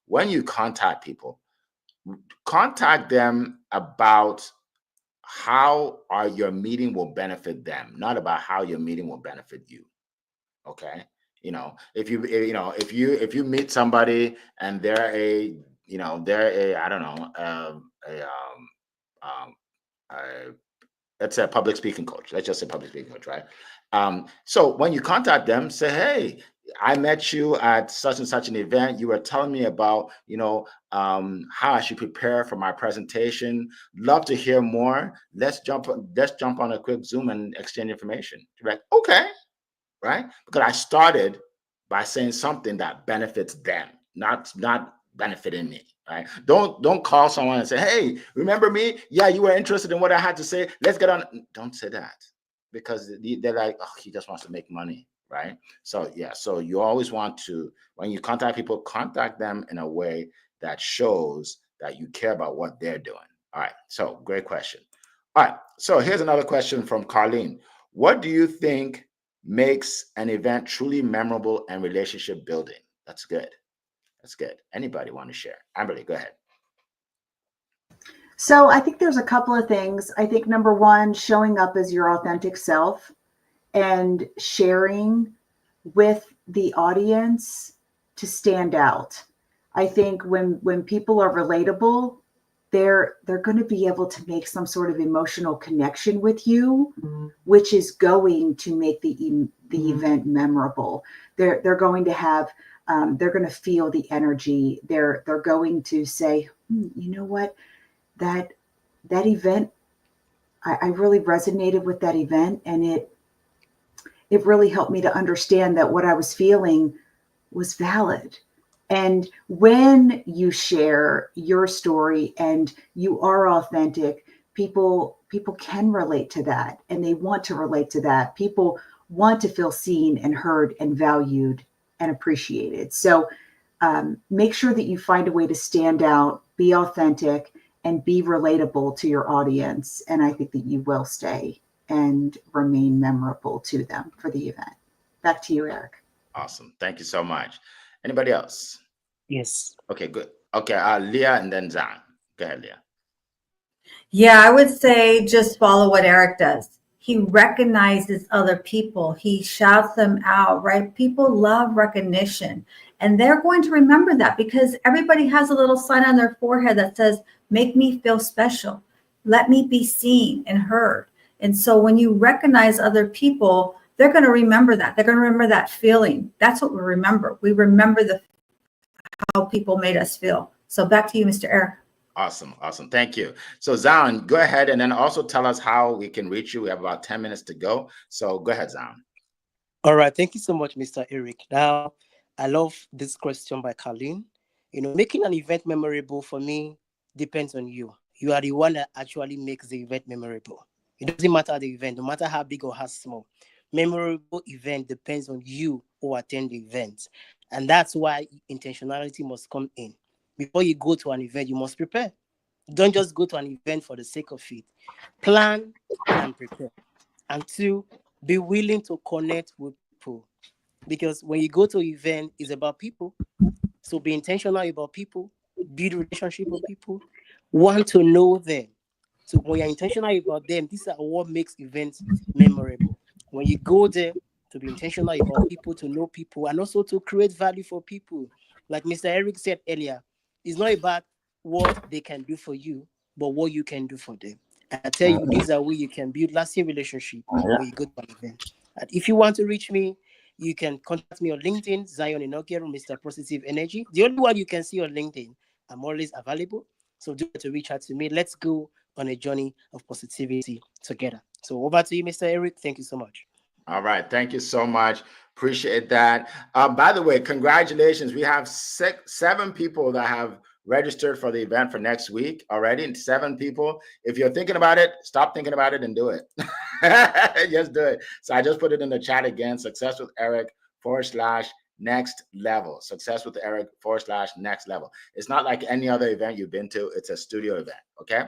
When you contact people, contact them about how your meeting will benefit them, not about how your meeting will benefit you. Okay. If you meet somebody and they're I don't know, let's say a public speaking coach. Let's just say public speaking coach, right? So when you contact them, say, hey, I met you at such and such an event. You were telling me about, how I should prepare for my presentation. Love to hear more. Let's jump on a quick Zoom and exchange information. You're like, okay, right? Because I started by saying something that benefits them, not benefiting me, right? Don't call someone and say, hey, remember me? Yeah, you were interested in what I had to say. Let's get on. Don't say that, because they're like, oh, he just wants to make money, right? So yeah, so you always want to, when you contact people, contact them in a way that shows that you care about what they're doing. All right, so great question. All right, so here's another question from Carlene. What do you think makes an event truly memorable and relationship building? That's good. That's good. Anybody want to share? Amberly, go ahead. So I think there's a couple of things. I think number one, showing up as your authentic self and sharing with the audience to stand out. I think when people are relatable, they're going to be able to make some sort of emotional connection with you, which is going to make the event memorable. They're going to have they're going to feel the energy. They're going to say, you know what, that event, I really resonated with that event, and it really helped me to understand that what I was feeling was valid. And when you share your story and you are authentic, people can relate to that, and they want to relate to that. People want to feel seen and heard and valued and appreciated. So make sure that you find a way to stand out, be authentic, and be relatable to your audience. And I think that you will stay and remain memorable to them for the event. Back to you, Eric. Awesome. Thank you so much. Anybody else? Yes. Okay, good. Okay, Leah and then Zan. Go ahead, Leah. Yeah, I would say just follow what Eric does. He recognizes other people. He shouts them out, right? People love recognition, and they're going to remember that because everybody has a little sign on their forehead that says, make me feel special. Let me be seen and heard. And so when you recognize other people, they're going to remember that. They're going to remember that feeling. That's what we remember. We remember how people made us feel. So back to you, Mr. Eric. Awesome. Thank you. So Zan, go ahead and then also tell us how we can reach you. We have about 10 minutes to go. So go ahead, Zan. All right. Thank you so much, Mr. Eric. Now, I love this question by Colleen. Making an event memorable for me depends on you. You are the one that actually makes the event memorable. It doesn't matter the event, no matter how big or how small. Memorable event depends on you who attend the event. And that's why intentionality must come in. Before you go to an event, you must prepare. Don't just go to an event for the sake of it. Plan and prepare. And two, be willing to connect with people. Because when you go to an event, it's about people. So be intentional about people, build relationship with people, want to know them. So when you're intentional about them, these are what makes events memorable. When you go there, to be intentional about people, to know people, and also to create value for people. Like Mr. Eric said earlier, it's not about what they can do for you, but what you can do for them. And I tell you, these are where you can build lasting relationship when you go to an event. And if you want to reach me, you can contact me on LinkedIn, Zion Inokiru, Mr. Positive Energy. The only one you can see on LinkedIn. I'm always available. So do to reach out to me. Let's go on a journey of positivity together. So over to you, Mr. Eric. Thank you so much. All right. Thank you so much. Appreciate that. By the way, congratulations. We have seven people that have registered for the event for next week already. 7 people. If you're thinking about it, stop thinking about it and do it. Just do it. So I just put it in the chat again. Success with Eric / next level. Success with Eric / next level. It's not like any other event you've been to. It's a studio event. Okay.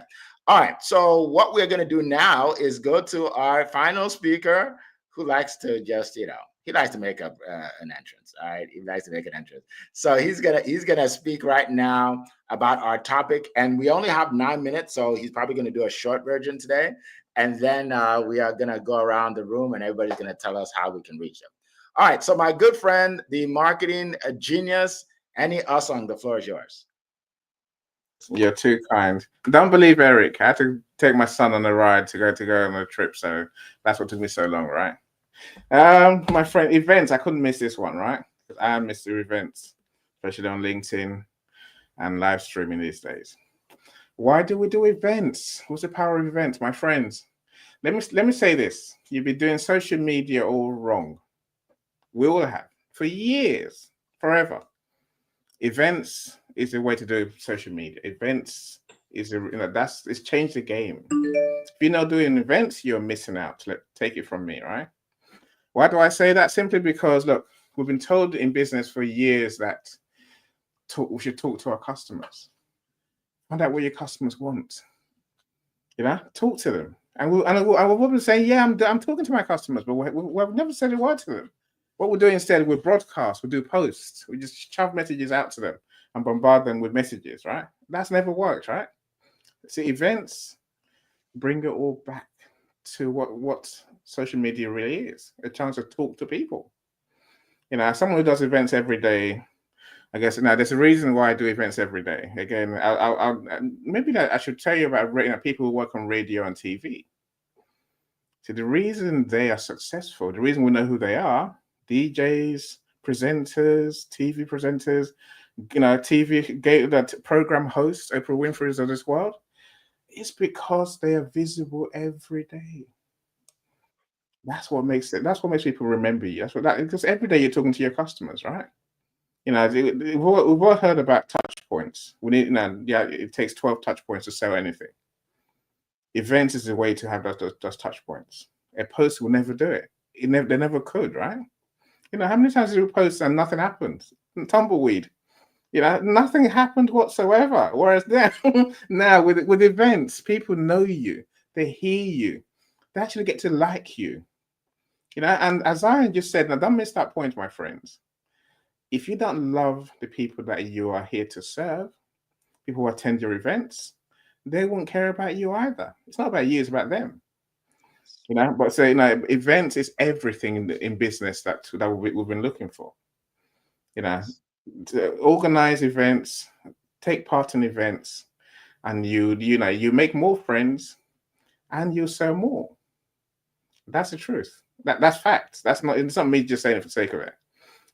All right. So what we're going to do now is go to our final speaker, who likes to just, he likes to make up an entrance. All right, he likes to make an entrance. So he's gonna speak right now about our topic, and we only have 9 minutes, so he's probably gonna do a short version today, and then we are gonna go around the room, and everybody's gonna tell us how we can reach him. All right. So my good friend, the marketing genius, Annie Usong, the floor is yours. You're too kind. Don't believe Eric. I had to take my son on a ride to go on a trip, so that's what took me so long, right? My friend, events, I couldn't miss this one, right? Because I miss the events, especially on LinkedIn and live streaming these days. Why do we do events? What's the power of events, my friends? Let me say this. You've been doing social media all wrong. We all have for years, forever. Events is the way to do social media. Events is it's changed the game. If you're not doing events, you're missing out. Take it from me, right? Why do I say that? Simply because, look, we've been told in business for years that we should talk to our customers. Find out what your customers want. Talk to them. And we've been saying, yeah, I'm talking to my customers, but we've never said a word to them. What we're doing instead, we broadcast, we do posts, we just shove messages out to them and bombard them with messages, right? That's never worked, right? So events bring it all back to what social media really is, a chance to talk to people. Someone who does events every day, I guess now there's a reason why I do events every day. Again, maybe I should tell you about people who work on radio and TV. So the reason they are successful, the reason we know who they are, DJs, presenters, TV presenters, TV program hosts, Oprah Winfrey's of this world, is because they are visible every day. That's what makes people remember you. Because every day you're talking to your customers, right? We've all heard about touch points. It takes 12 touch points to sell anything. Events is a way to have those touch points. A post will never do it. They never could, right? How many times did we post and nothing happened? Tumbleweed. Nothing happened whatsoever. Whereas now with events, people know you, they hear you, they actually get to like you. And as Zion just said, now don't miss that point, my friends. If you don't love the people that you are here to serve, people who attend your events, they won't care about you either. It's not about you, it's about them. But events is everything in business that we've been looking for. To organize events, take part in events, and you make more friends and you sell more. That's the truth. That's facts. It's not me just saying it for the sake of it.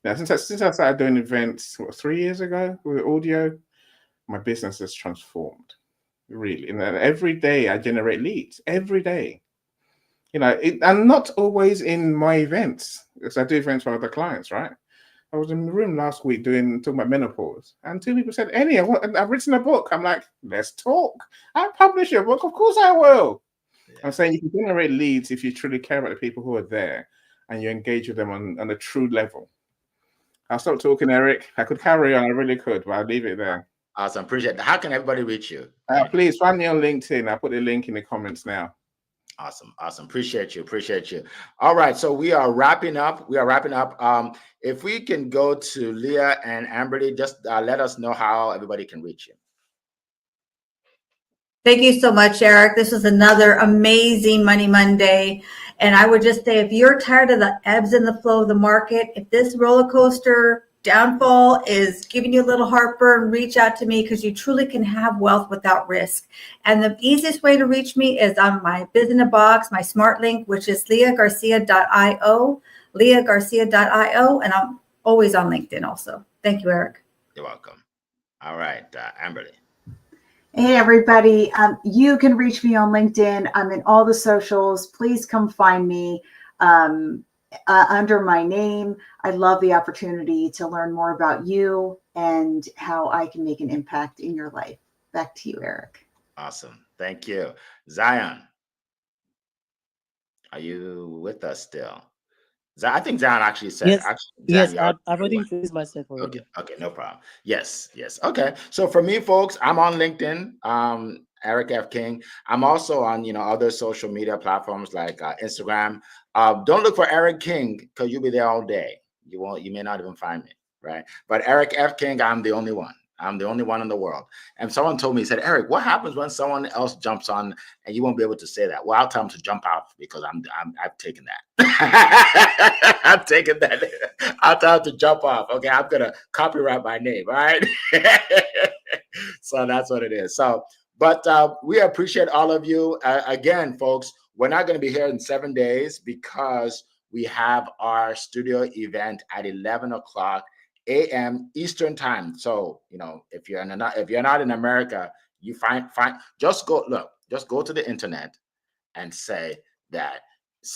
Now, since I started doing events 3 years ago with audio, my business has transformed. Really. And every day I generate leads. Every day. And not always in my events, because I do events for other clients, right? I was in the room last week talking about menopause, and 2 people said, Eddie, I've written a book. I'm like, let's talk. I publish your book. Of course I will. Yeah. I'm saying you can generate leads if you truly care about the people who are there and you engage with them on a true level. I'll stop talking, Eric. I could carry on. I really could, but I'll leave it there. Awesome. Appreciate that. How can everybody reach you? Please find me on LinkedIn. I'll put the link in the comments now. Awesome. Appreciate you. All right. So we are wrapping up. If we can go to Leah and Amberly, just let us know how everybody can reach you. Thank you so much, Eric. This was another amazing Money Monday. And I would just say, if you're tired of the ebbs and the flow of the market, if this roller coaster downfall is giving you a little heartburn, reach out to me, because you truly can have wealth without risk. And the easiest way to reach me is on my business box, my smart link, which is leahgarcia.io, leahgarcia.io. And I'm always on LinkedIn also. Thank you, Eric. You're welcome. All right, Amberly. Hey, everybody. You can reach me on LinkedIn. I'm in all the socials. Please come find me under my name. I'd love the opportunity to learn more about you and how I can make an impact in your life. Back to you, Eric. Awesome. Thank you. Zion, are you with us still? I think Zion actually said, Yes, yes, Zion, I've already introduced myself okay, already. okay, no problem. Yes. Okay. So for me, folks, I'm on LinkedIn, Eric F. King. I'm also on, other social media platforms like Instagram. Don't look for Eric King, because you'll be there all day. You may not even find me, right? But Eric F. King, I'm the only one. I'm the only one in the world. And someone told me, he said, Eric, what happens when someone else jumps on and you won't be able to say that? Well, I'll tell them to jump out, because I've taken that. I've taken that. I'll tell them to jump off. Okay, I'm gonna copyright my name. All right. So that's what it is. So, but we appreciate all of you. Again, folks, we're not going to be here in 7 days, because we have our studio event at 11 o'clock a.m. Eastern time. So, if you're not in America, you just go to the internet and say that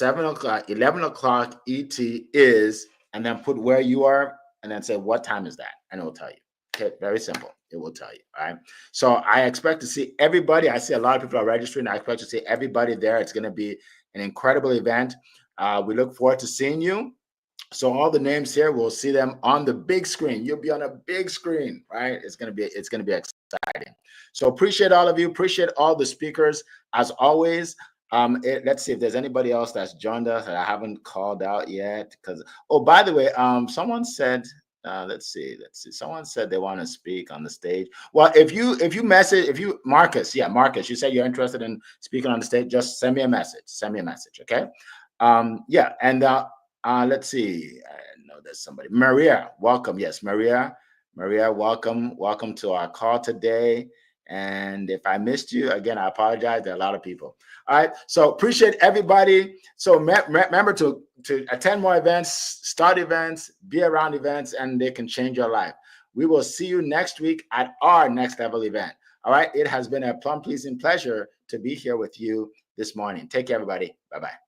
11 o'clock ET is, and then put where you are, and then say, what time is that? And it will tell you. Okay, very simple. It will tell you. All right. So I expect to see everybody. I see a lot of people are registering. I expect to see everybody there. It's going to be an incredible event. We look forward to seeing you. So all the names here, we'll see them on the big screen. You'll be on a big screen, right? It's gonna be exciting. So appreciate all of you. Appreciate all the speakers as always. Let's see if there's anybody else that's joined us that I haven't called out yet. Because by the way, someone said, let's see. Someone said they want to speak on the stage. Well, if Marcus, Marcus, you said you're interested in speaking on the stage. Just send me a message. Okay. And let's see. I know there's somebody. Maria, welcome. Yes, Maria, welcome. Welcome to our call today. And if I missed you, again, I apologize. There are a lot of people. All right. So appreciate everybody. So remember to attend more events, start events, be around events, and they can change your life. We will see you next week at our next level event. All right. It has been a plum pleasing pleasure to be here with you this morning. Take care, everybody. Bye-bye.